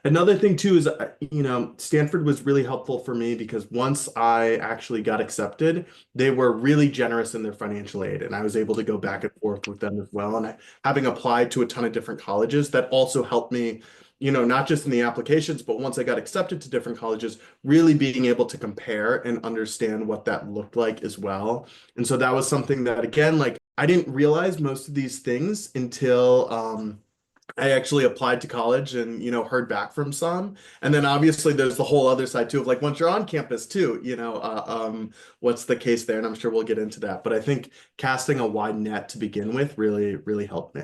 Another thing too is, Stanford was really helpful for me because once I actually got accepted, they were really generous in their financial aid, and I was able to go back and forth with them as well. And having applied to a ton of different colleges, that also helped me, not just in the applications, but once I got accepted to different colleges, really being able to compare and understand what that looked like as well. And so that was something that, again, like I didn't realize most of these things until I actually applied to college and, heard back from some. And then obviously there's the whole other side too of like once you're on campus too, what's the case there? And I'm sure we'll get into that. But I think casting a wide net to begin with really, really helped me.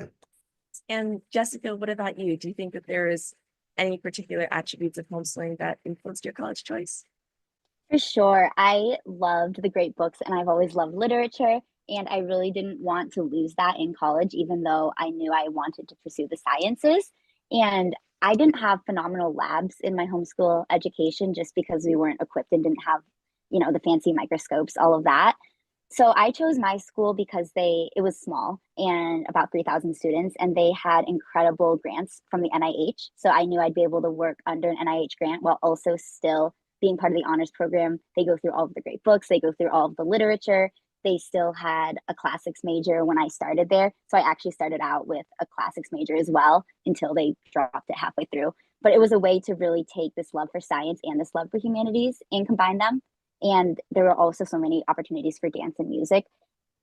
And Jessica, what about you? Do you think that there is any particular attributes of homeschooling that influenced your college choice? For sure. I loved the great books and I've always loved literature. And I really didn't want to lose that in college, even though I knew I wanted to pursue the sciences. And I didn't have phenomenal labs in my homeschool education just because we weren't equipped and didn't have, the fancy microscopes, all of that. So I chose my school because it was small and about 3,000 students, and they had incredible grants from the NIH. So I knew I'd be able to work under an NIH grant while also still being part of the honors program. They go through all of the great books, they go through all of the literature. They still had a classics major when I started there. So I actually started out with a classics major as well until they dropped it halfway through. But it was a way to really take this love for science and this love for humanities and combine them. And there were also so many opportunities for dance and music.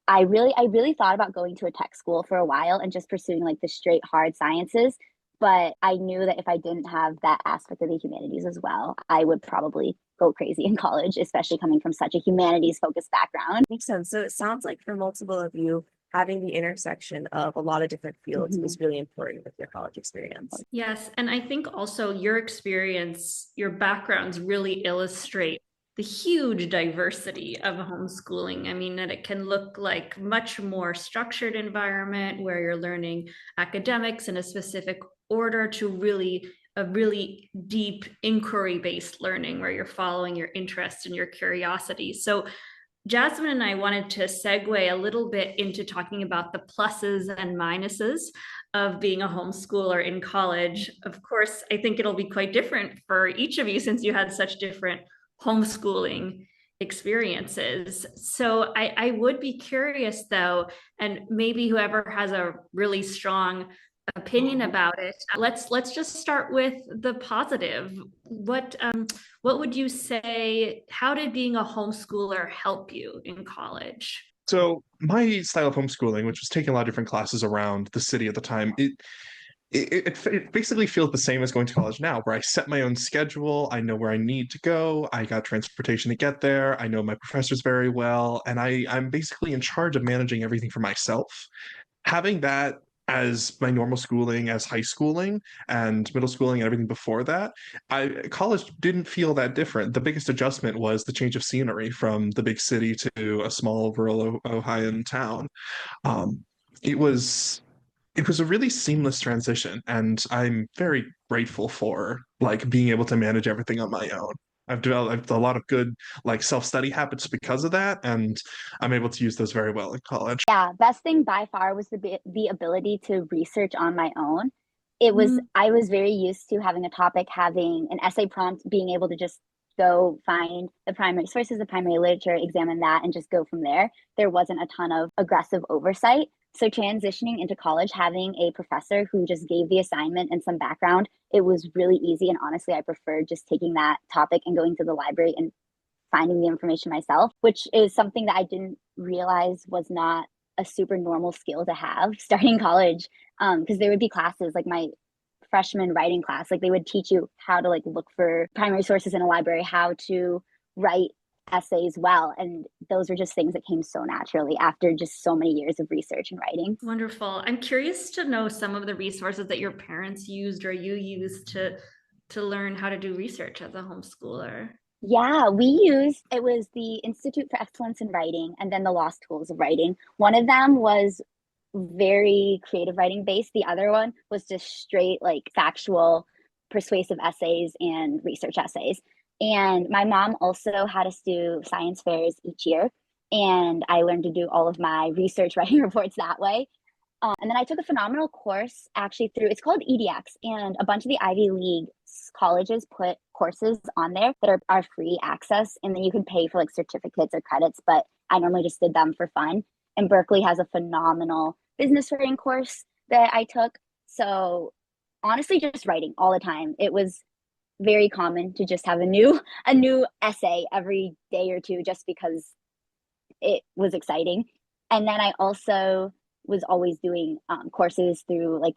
I really thought about going to a tech school for a while and just pursuing like the straight hard sciences. But I knew that if I didn't have that aspect of the humanities as well, I would probably go crazy in college, especially coming from such a humanities focused background. Makes sense. So it sounds like for multiple of you, having the intersection of a lot of different fields Mhm. was really important with your college experience. Yes. And I think also your experience, your backgrounds really illustrate the huge diversity of homeschooling. I mean, that it can look like much more structured environment where you're learning academics in a specific order to really a really deep inquiry-based learning where you're following your interest and your curiosity. So Jasmine and I wanted to segue a little bit into talking about the pluses and minuses of being a homeschooler in college. Of course, I think it'll be quite different for each of you since you had such different homeschooling experiences. So I would be curious though, and maybe whoever has a really strong opinion about it, let's just start with the positive. What would you say, how did being a homeschooler help you in college? So my style of homeschooling, which was taking a lot of different classes around the city at the time, it basically feels the same as going to college now, where I set my own schedule. I know where I need to go. I got transportation to get there. I know my professors very well, and I'm basically in charge of managing everything for myself. Having that as my normal schooling, as high schooling and middle schooling and everything before that, college didn't feel that different. The biggest adjustment was the change of scenery from the big city to a small rural Ohioan town. Um, it was it was a really seamless transition, and I'm very grateful for like being able to manage everything on my own. I've developed a lot of good like self-study habits because of that, and I'm able to use those very well in college. Yeah, best thing by far was the ability to research on my own. It was I was very used to having a topic, having an essay prompt, being able to just go find the primary sources, the primary literature, examine that, and just go from there. There wasn't a ton of aggressive oversight. So transitioning into college, having a professor who just gave the assignment and some background, it was really easy. And honestly, I preferred just taking that topic and going to the library and finding the information myself, which is something that I didn't realize was not a super normal skill to have starting college. Because there would be classes like my freshman writing class, like they would teach you how to like look for primary sources in a library, how to write essays well. And those were just things that came so naturally after just so many years of research and writing. Wonderful. I'm curious to know some of the resources that your parents used or you used to learn how to do research as a homeschooler. Yeah, it was the Institute for Excellence in Writing and then the Lost Tools of Writing. One of them was very creative writing based. The other one was just straight like factual, persuasive essays and research essays. And my mom also had us do science fairs each year. And I learned to do all of my research writing reports that way. And then I took a phenomenal course actually through, it's called EDX, and a bunch of the Ivy League colleges put courses on there that are free access, and then you can pay for like certificates or credits, but I normally just did them for fun. And Berkeley has a phenomenal business writing course that I took. So honestly, just writing all the time. It was very common to just have a new essay every day or two just because it was exciting. And then I also was always doing courses through like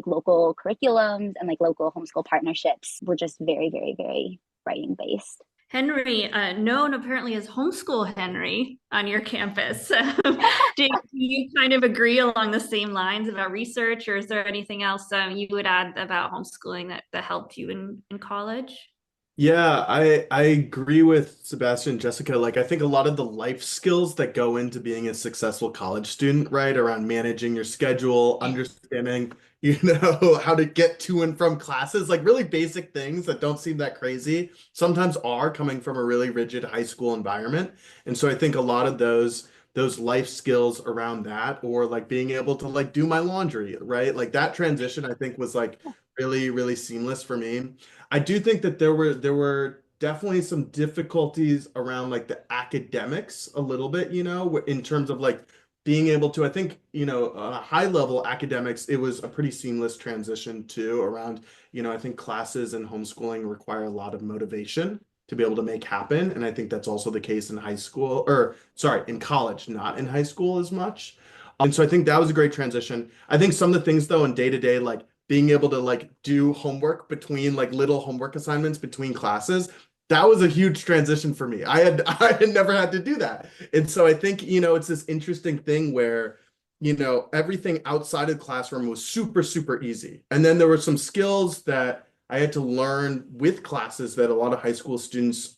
local curriculums, and like local homeschool partnerships were just very, very, very writing based. Henry, known apparently as Homeschool Henry on your campus. Do you kind of agree along the same lines about research, or is there anything else you would add about homeschooling that helped you in college? Yeah, I agree with Sebastian and Jessica. Like, I think a lot of the life skills that go into being a successful college student, right, around managing your schedule, understanding, how to get to and from classes, like really basic things that don't seem that crazy, sometimes are coming from a really rigid high school environment. And so I think a lot of those life skills around that, or like being able to like do my laundry, right? Like that transition, I think was like really, really seamless for me. I do think that there were definitely some difficulties around like the academics a little bit, in terms of like being able to, I think, high level academics, it was a pretty seamless transition too around, I think classes and homeschooling require a lot of motivation to be able to make happen. And I think that's also the case in high school, or sorry, in college, not in high school as much. And so I think that was a great transition. I think some of the things though in day to day, like being able to like do homework between like little homework assignments between classes, that was a huge transition for me. I had never had to do that. And so I think, it's this interesting thing where, everything outside of the classroom was super, super easy. And then there were some skills that I had to learn with classes that a lot of high school students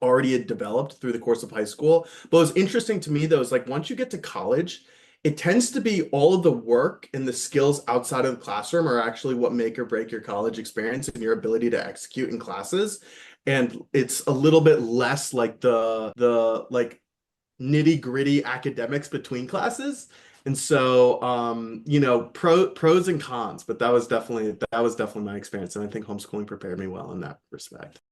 already had developed through the course of high school. But what's interesting to me though is like once you get to college, it tends to be all of the work and the skills outside of the classroom are actually what make or break your college experience and your ability to execute in classes. And it's a little bit less like the like nitty gritty academics between classes. And so, pros and cons, but that was definitely my experience. And I think homeschooling prepared me well in that respect.